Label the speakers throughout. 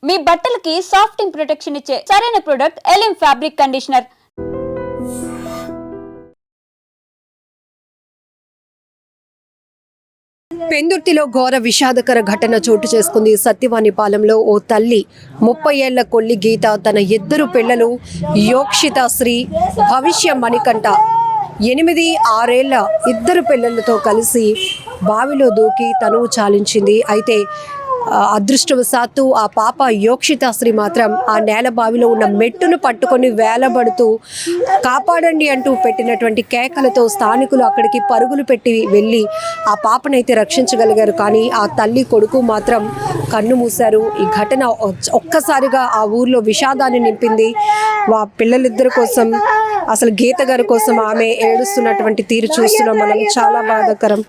Speaker 1: మీ బట్టలకి సాఫ్టింగ్ ప్రొటెక్షన్ ఇచ్చే సరైన ప్రొడక్ట్ ఎలిమ్ ఫ్యాబ్రిక్ కండిషనర్.
Speaker 2: పెందుర్తిలో ఘోర విషాదకర ఘటన చోటు చేసుకుంది. సత్యవాణిపాలెంలో ఓ తల్లి 30 ఏళ్ల కొల్లి గీత తన ఇద్దరు పిల్లలు యోక్షిత శ్రీ, భవిష్య మణికంఠ 8, 6 ఏళ్ల ఇద్దరు పిల్లలతో కలిసి బావిలో దూకి తనువు చాలించింది. అయితే అదృష్టవశాత్తు ఆ పాప యోక్షితాశ్రీ మాత్రం ఆ నేల బావిలో ఉన్న మెట్టును పట్టుకొని వేలబడుతూ కాపాడండి అంటూ పెట్టినటువంటి కేకలతో స్థానికులు అక్కడికి పరుగులు పెట్టి వెళ్ళి ఆ పాపనైతే రక్షించగలిగారు. కానీ ఆ తల్లి కొడుకు మాత్రం కన్ను మూశారు. ఈ ఘటన ఒక్కసారిగా ఆ ఊర్లో విషాదాన్ని నింపింది. ఆ పిల్లలిద్దరి కోసం, అసలు గీత గారి కోసం ఆమె ఏడుస్తున్నటువంటి తీరు చూస్తున్నాం మనం. చాలా బాధాకరం.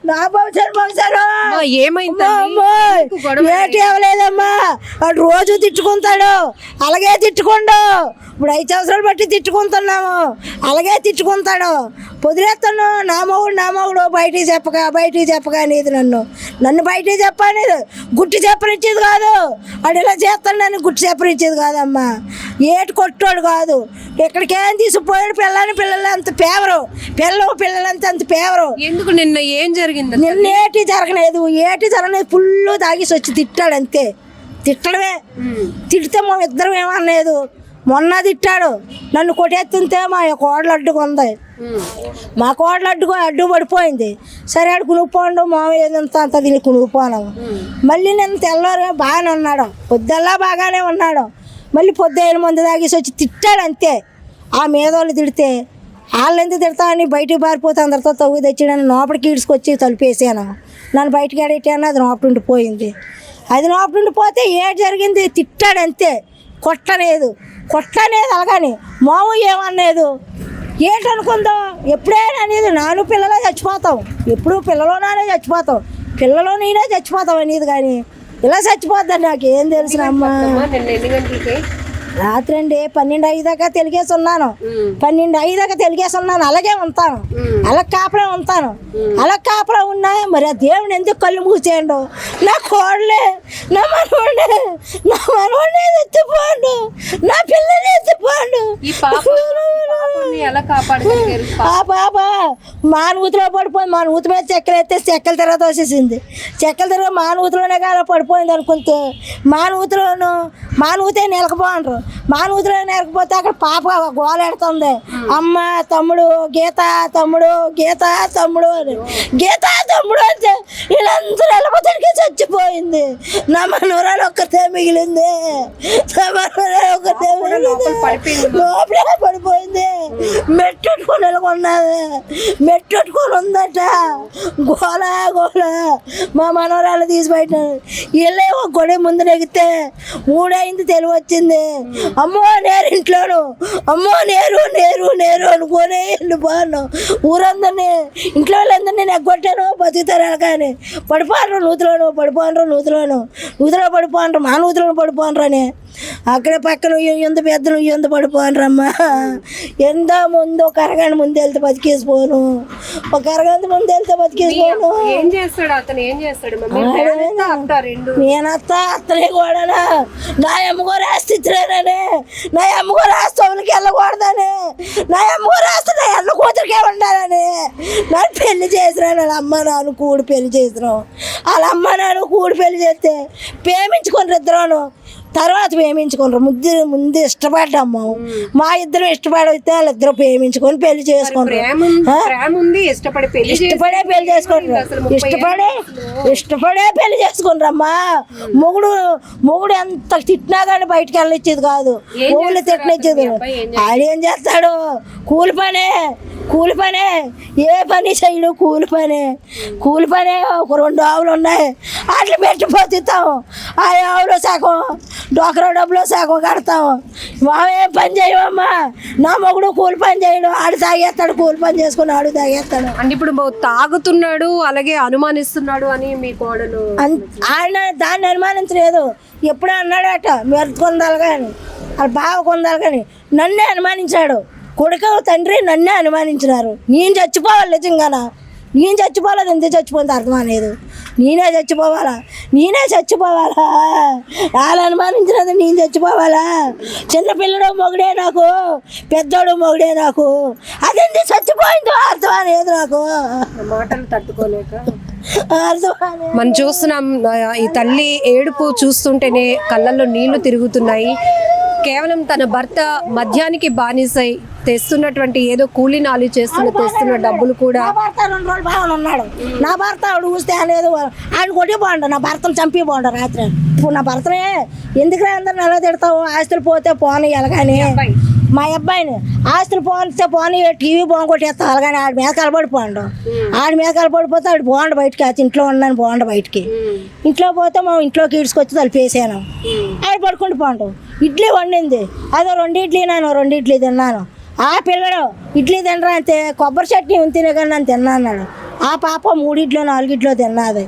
Speaker 3: ఏమలేదమ్మా, వాడు రోజు తిట్టుకుంటాడు, అలాగే తిట్టుకోండు. ఇప్పుడు 5 సంవత్సరాలు బట్టి తిట్టుకుంటున్నాము, అలాగే తిట్టుకుంటాడు. పొదిలేస్తాను నా మొగుడు బయటికి చెప్పక అనేది నన్ను బయటికి చెప్పనేది, గుట్టి చెప్పనిచ్చేది కాదు. వాడు ఇలా చేస్తాను, నన్ను గుట్టి చెప్పనిచ్చేది కాదమ్మా. ఏటి కొట్టాడు కాదు, ఇక్కడికేం తీసుకుపోయాడు. పిల్లలు అంత పేవరు, పిల్లలంతా అంత పేవరు.
Speaker 2: ఎందుకు నిన్న ఏం జరిగింది?
Speaker 3: నిన్న ఏటి జరగలేదు, ఫుల్ తాగేసి వచ్చి తిట్టాడు అంతే. తిట్టడమే, తిడితే మా ఇద్దరం ఏమనలేదు. మొన్న తిట్టాడు, నన్ను కొట్టేస్తుంటే మా కోడలు అడ్డుకుంది. మా కోడలు అడ్డు పడిపోయింది. సరే ఆడు కునుకుపోండు, మామయ్య అంత దీన్ని కునుకుపోను. మళ్ళీ నేను తెల్లవారు బాగానే ఉన్నాడు, పొద్దుల్లా బాగానే ఉన్నాడు. మళ్ళీ పొద్దున్న మంది తాగేసి వచ్చి తిట్టాడు అంతే. ఆ మీదోళ్ళు తిడితే వాళ్ళు ఎందుకు తిడతామని బయటికి పారిపోతే అందరితో తవ్వు తెచ్చాడని లోపలికి ఈడ్చుకొచ్చి తలుపేసాను. నన్ను బయటకు అడిగాను, అది లోపలుండి పోయింది. అది లోపలుండి పోతే ఏం జరిగింది, తిట్టాడు అంతే. కొట్టలేదు అలాగని మాము ఏమనేది. ఏంటనుకుందాం, ఎప్పుడైనా అనేది నాను పిల్లలే చచ్చిపోతాం, ఎప్పుడు పిల్లలోనే చచ్చిపోతాం, పిల్లలో నేనే చచ్చిపోతాం అనేది. కానీ ఇలా చచ్చిపోద్దని నాకు ఏం తెలిసినమ్మా. రాత్రి అండి 12:05 దాకా తెలిగేసి ఉన్నాను. 12:05 దాకా తెలిగేసి ఉన్నాను. అలాగే ఉంటాను, అలా కాపలా ఉంటాను. అలా కాపలా ఉన్నా మరి ఆ దేవుని ఎందుకు కళ్ళు మూసేయండు. నా కోడలే, నా మనవాడిని ఎత్తిపోండు, నా పిల్లని ఎత్తిపోండు. ఆ పాప మానూతిలో పడిపోయింది. మానూతి మీద చెక్కలు ఎత్తే చెక్కల తర్వాత వచ్చేసింది. చెక్కల తర్వాత మానూతిలోనే కాదు పడిపోయింది అనుకుంటే మానూతే నిలకపోండ్రు. మానూతిలో నిలకపోతే అక్కడ పాప గోలెడుతుంది, అమ్మ తమ్ముడు గీత తమ్ముడు అని. గీత తమ్ముడు అంటే వీళ్ళందరూ వెళ్ళబోతానికి చచ్చిపోయింది. నా మనవరాలు ఒక్కతే మిగిలింది, లోపలే పడిపోయింది. మెట్టుకొని వెళ్ళకున్నది, మెట్టుకొని ఉందట. గోల మా మనవరాలు తీసి బయట వీళ్ళే ఒక గొడవ ముందు నెగితే 3 అయింది తెలివి వచ్చింది. అమ్మో నేరు ఇంట్లోను, అమ్మో నేరు అనుకోనే వెళ్ళిపోను. ఊరందరినీ ఇంట్లో వాళ్ళందరినీ నెగ్గొట్టాను, బతుకుతారు కానీ పడిపోండ్రు నూతులోను మా నూతులను పడిపోండ్రు అని. అక్కడ పక్కన ఎంత పెద్దలు ఎంత పడిపోనరమ్మా. ఎంత ముందు ఒక అరగంట ముందు వెళ్తే బతికేసిపోను, ఒక అరగంట ముందు వెళ్తే బతికేసిపోను. నేనత్త అత్తనే కూడా నా అమ్మగో రాసిచ్చానని, నా అమ్మగో రాస్తోళ్ళకి వెళ్ళకూడదని, నా అమ్మగో రాస్తే నా ఎల్ల కూతురికే ఉండాలని నన్ను పెళ్లి చేసినాను. వాళ్ళ అమ్మ నాన్న కూడి పెళ్లి చేసినాం. వాళ్ళ అమ్మ నాన్న కూడి పెళ్లి చేస్తే ప్రేమించుకొని ఇద్దరు, తర్వాత ప్రేమించుకుంటారు. ముందు ఇష్టపడ్డాము, మా ఇద్దరు ఇష్టపడితే వాళ్ళిద్దరు ప్రేమించుకొని పెళ్లి చేసుకుంటారు. ఇష్టపడే పెళ్లి చేసుకుంటారు, ఇష్టపడే పెళ్లి చేసుకుంటారమ్మా. మొగుడు ఎంత తిట్టినా కానీ బయటకు వెళ్ళనిచ్చేది కాదు, మొగుళ్ళు తిట్టనిచ్చేది. ఆడేం చేస్తాడు, కూలి పనే, ఏ పని చేయడు, కూలి పనే. ఒక 2 ఆవులు ఉన్నాయి, అట్లా పెట్టిపోతాము. ఆ ఆవులో సగం డోకరా డబ్బులో సగం కడతాము. మామేం పని చేయమమ్మా. నా మొగుడు కూలి పని చేయడు, ఆడు తాగేస్తాడు, కూలి పని చేసుకుని ఆడు తాగేస్తాడు.
Speaker 2: అంటే ఇప్పుడు తాగుతున్నాడు అలాగే అనుమానిస్తున్నాడు అని మీ కోడలు
Speaker 3: ఆయన దాన్ని అనుమానించలేదు. ఎప్పుడూ అన్నాడట మెరుచుకుందాలి కానీ, అది బాగా కొందాలి కానీ నన్నే అనుమానించాడు. కొడుకు తండ్రి నన్నే అనుమానించినారు. నేను చచ్చిపోవాలి నిజంగానా, నేను చచ్చిపోలేదు, ఎందుకు చచ్చిపోయింది అర్థం అనేది. నేనే చచ్చిపోవాలా వాళ్ళు అనుమానించినది నేను చచ్చిపోవాలా? చిన్నపిల్లడు మొగుడే నాకు, పెద్దోడు మొగుడే నాకు, అదేంటి చచ్చిపోయిందో అర్థం అనేది నాకు
Speaker 2: మాటలు తట్టుకోలేక
Speaker 3: అర్థం.
Speaker 2: మనం చూస్తున్నాం ఈ తల్లి ఏడుపు చూస్తుంటేనే కళ్ళల్లో నీళ్లు తిరుగుతున్నాయి. కేవలం తన భర్త మద్యానికి బానిసై తెస్తున్నటువంటి ఏదో కూలీ నాలి తెస్తున్న డబ్బులు కూడా.
Speaker 3: నా భర్త 2 రోజులు బాగానే ఉన్నాడు. నా భర్త ఆవిడ చూస్తే అనేది ఆయన కొట్టి బాగుండు, నా భర్తను చంపి బాగుండు రాత్రి. ఇప్పుడు నా భర్తనే ఎందుకురా అందరిని ఎలా తిడతావు? ఆస్తులు పోతే పోనీ ఎలాగాని మా అబ్బాయిని ఆస్తులు పోనీ టీవీ కొట్టేస్తా అలాగని ఆడి మీద కలబడిపోండు. ఆడి మీద కలబడిపోతే ఆడు బాగుండు బయటికి, అది ఇంట్లో ఉన్నాను బాగుండు బయటికి. ఇంట్లో పోతే మా ఇంట్లోకి ఈడ్చుకొచ్చి తలిపేసాను. ఆడు పడుకుంటూ పోండు. ఇడ్లీ వండింది, అదో 2 ఇడ్లీ నేను 2 ఇడ్లీ తిన్నాను. ఆ పిల్లడు ఇడ్లీ తినరా అంతే, కొబ్బరి చట్నీ తినే కానీ నేను తిన్నా అన్నాడు. ఆ పాప 3 ఇడ్లో 4 ఇడ్లో తిన్నది.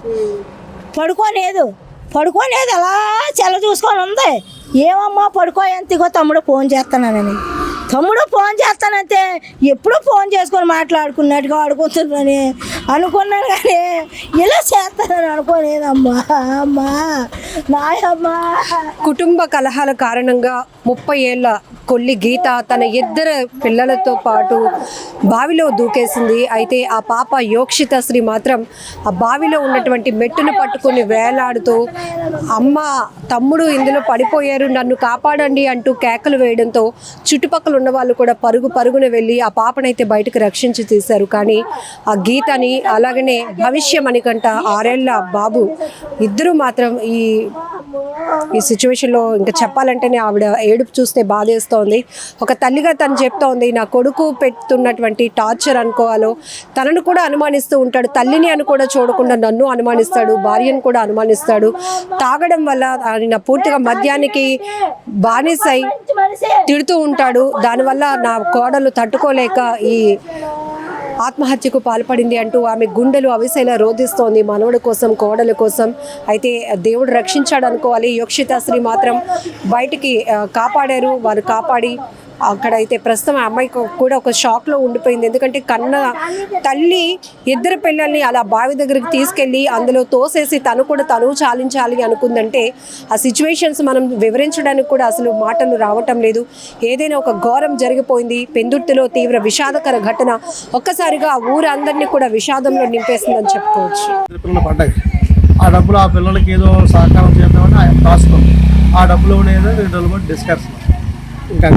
Speaker 3: పడుకోలేదు అలా చెల్ల చూసుకొని ఉంది. ఏమమ్మా పడుకో ఎంతగో తమ్ముడు ఫోన్ చేస్తానని. తమ్ముడు ఫోన్ చేస్తానంటే ఎప్పుడూ ఫోన్ చేసుకొని మాట్లాడుకున్నట్టుగా ఆడుకుంటున్నానని అనుకున్నాను, కానీ ఇలా చేస్తానని అనుకోలేదమ్మా. అమ్మా నాయమ్మా.
Speaker 2: కుటుంబ కలహాల కారణంగా 30 ఏళ్ల కొల్లి గీత తన 2 పిల్లలతో పాటు బావిలో దూకేసింది. అయితే ఆ పాప యోక్షిత శ్రీ మాత్రం ఆ బావిలో ఉన్నటువంటి మెట్టును పట్టుకొని వేలాడుతూ అమ్మ తమ్ముడు ఇందులో పడిపోయారు, నన్ను కాపాడండి అంటూ కేకలు వేయడంతో చుట్టుపక్కల ఉన్న వాళ్ళు కూడా పరుగున వెళ్ళి ఆ పాపనైతే బయటకు రక్షించి తీశారు. కానీ ఆ గీతని అలాగనే భవిష్య మణికంట 6 ఏళ్ల బాబు ఇద్దరు మాత్రం ఈ సిచ్యువేషన్లో ఇంకా చెప్పాలంటేనే ఆవిడ ఏడుపు చూస్తే బాధేస్తోంది. ఒక తల్లిగా తను చెప్తోంది, నా కొడుకు పెడుతున్నటువంటి టార్చర్ అనుకోవాలో, తనను కూడా అనుమానిస్తూ ఉంటాడు, తల్లిని అని కూడా చూడకుండా నన్ను అనుమానిస్తాడు, భార్యను కూడా అనుమానిస్తాడు. తాగడం వల్ల ఆయన పూర్తిగా మద్యానికి బానిసై తిడుతూ ఉంటాడు. దానివల్ల నా కోడలు తట్టుకోలేక ఈ ఆత్మహత్యకు పాల్పడింది అంటూ ఆమె గుండెలు అవిసేలా రోధిస్తోంది మనవడి కోసం, కోడల కోసం. అయితే దేవుడు రక్షించాడు అనుకోవాలి. యోక్షిత శ్రీ మాత్రం బయటికి కాపాడారు. వారు కాపాడి అక్కడైతే ప్రస్తుతం ఆ అమ్మాయికి కూడా ఒక షాక్లో ఉండిపోయింది. ఎందుకంటే కన్న తల్లి 2 పిల్లల్ని అలా బావి దగ్గరికి తీసుకెళ్ళి అందులో తోసేసి తను చాలించాలి అనుకుందంటే ఆ సిచ్యువేషన్స్ మనం వివరించడానికి కూడా అసలు మాటలు రావటం లేదు. ఏదైనా ఒక ఘోరం జరిగిపోయింది. పెందుర్తిలో తీవ్ర విషాదకర ఘటన ఒక్కసారిగా ఊరందరినీ కూడా విషాదంలో నింపేసిందని చెప్పుకోవచ్చు.
Speaker 4: ఆ డబ్బులు ఆ పిల్లలకి ఏదో సహకారం చేద్దామని రాసుకుంది. ఆ డబ్బులో ఏదో 2 రోజులు కూడా డిస్కషన్, ఇంకా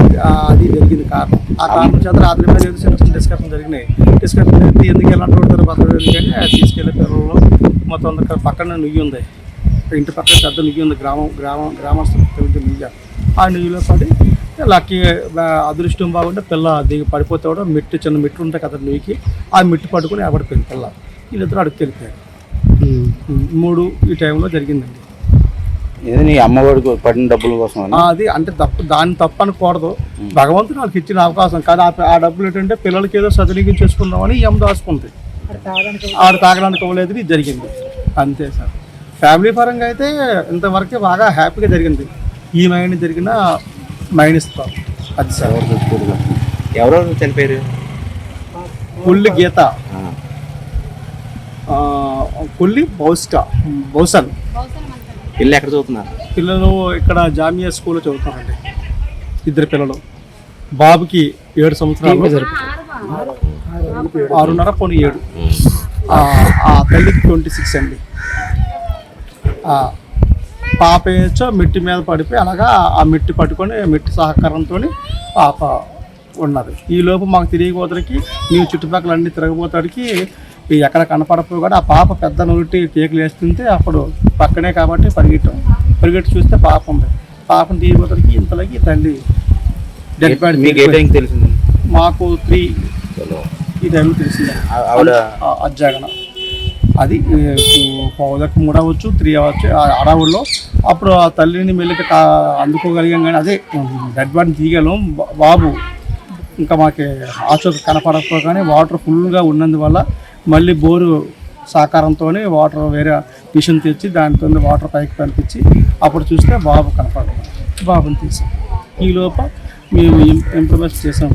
Speaker 4: అది జరిగింది కారణం. ఆ కారణం చేత రాత్రి మీద చిన్న చిన్న డిస్కషన్ జరిగినాయి. డిస్కషన్ జరిగితే ఎందుకు ఎలాంటి పడతారు బతకడం ఎందుకంటే తీసుకెళ్ళే పిల్లలు మొత్తం అందరికీ పక్కన నుయ్యి ఉంది, ఇంటి పక్కన పెద్ద నుయ్యి ఉంది, గ్రామస్తులు నుయ్య. ఆ నుయ్యిలో పడి లక్కీ అదృష్టం బాగుంటే పిల్ల దిగి పడిపోతే కూడా చిన్న మెట్టు ఉంటాయి కదా నుయ్యికి, ఆ మెట్టు పట్టుకుని ఎవడిపోయింది పిల్ల. వీళ్ళిద్దరూ అడుగు తెలిపారు. 3 ఈ టైంలో జరిగిందండి.
Speaker 5: నీ అమ్మఒడికి పడిన డబ్బుల కోసం
Speaker 4: అది అంటే దాన్ని తప్పు అనకూడదు. భగవంతుడు వాళ్ళకి ఇచ్చిన అవకాశం. కానీ ఆ డబ్బులు ఏంటంటే పిల్లలకి ఏదో సద్వినియోగం చేసుకుందామని ఏం దాచుకుంది, ఆడు తాగడానికి ఇవ్వలేదు. ఇది జరిగింది అంతే సార్. ఫ్యామిలీ పరంగా అయితే ఇంతవరకు బాగా హ్యాపీగా జరిగింది. ఈ మైండ్ జరిగిన మైండ్ ఇస్తాం అది సార్.
Speaker 5: ఎవరెవరు చనిపోయారు?
Speaker 4: కొల్లి గీత, కొల్లి బౌసన్.
Speaker 5: పిల్లలు ఎక్కడ చదువుతున్నారు?
Speaker 4: పిల్లలు ఇక్కడ జామియా స్కూల్లో చదువుతారండి. 2 పిల్లలు. బాబుకి 7 సంవత్సరాలు, 6.5 పోనీ 7. ఆ తల్లికి 26 అండి. పాప ఏచో మిట్టి మీద పడిపోయి అలాగా ఆ మిట్టి పట్టుకొని మిట్టి సహకారంతో పాప ఉన్నది. ఈ లోపు మాకు తిరిగిపోతానికి నీవు చుట్టుపక్కల అన్ని తిరగబోతాడికి ఎక్కడ కనపడపోయి కూడా ఆ పాప పెద్ద నోటి కేకులు వేస్తుంటే అప్పుడు పక్కనే కాబట్టి పరిగెట్టి చూస్తే పాప ఉంది. పాపను తీయబోతానికి ఇంతలోకి తల్లి డెడ్ బాడీ
Speaker 5: తెలిసింది
Speaker 4: మాకు 3 ఈ టైంలో తెలిసింది. అజ్జాగన అది 2 అవ్వచ్చు 3 అవ్వచ్చు అడవుల్లో. అప్పుడు ఆ తల్లిని మెల్లికి అందుకోగలిగాం. కానీ అదే డెడ్ బాడీని తీయగలం. బాబు ఇంకా మాకు ఆచూక కనపడకపోగానే వాటర్ ఫుల్గా ఉన్నందువల్ల మళ్ళీ బోరు సహకారంతో వాటర్ వేరే మిషన్ తెచ్చి దానితో వాటర్ పైకి పంపించి అప్పుడు చూస్తే బాబు కనపడదు. బాబుని తీసాం. ఈ లోప మేము ఇంప్రూవైజ్ చేసాం.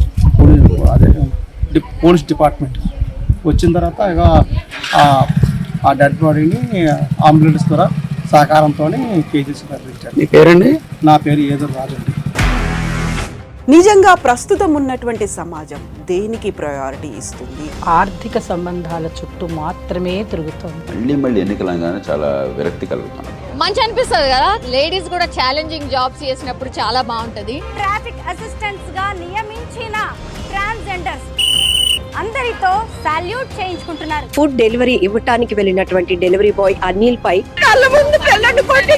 Speaker 4: పోలీస్ డిపార్ట్మెంట్ వచ్చిన తర్వాత ఇక ఆ డెడ్ బాడీని అంబులెన్స్ ద్వారా సహకారంతో కేజీసీ తరలించారు.
Speaker 5: మీ పేరండి?
Speaker 4: నా పేరు ఏదో రాజండి.
Speaker 6: నిజంగా ప్రస్తుతం ఉన్నటువంటి సమాజం దేనికి ప్రయారిటీ ఇస్తుంది?
Speaker 7: ఆర్థిక సంబంధాల చుట్టూ మాత్రమే తిరుగుతోంది.
Speaker 8: మళ్ళీ ఎన్నికలంగానే చాలా విరక్తి కలుగుతున్నాం.
Speaker 9: మంచి అనిపిస్తుంది కదా, లేడీస్ కూడా ఛాలెంజింగ్ జాబ్స్ చేసినప్పుడు చాలా బాగుంటది.
Speaker 1: ట్రాఫిక్ అసిస్టెంట్స్ గా నియమించిన ట్రాన్స్జెండర్స్ అందరితో సాల్యూట్ చేయించుకుంటున్నారు.
Speaker 2: ఫుడ్ డెలివరీ ఇవ్వటానికి వెళ్ళినటువంటి డెలివరీ బాయ్ అనిల్ పై
Speaker 6: కళ్ళ ముందు పిల్లని కొట్టి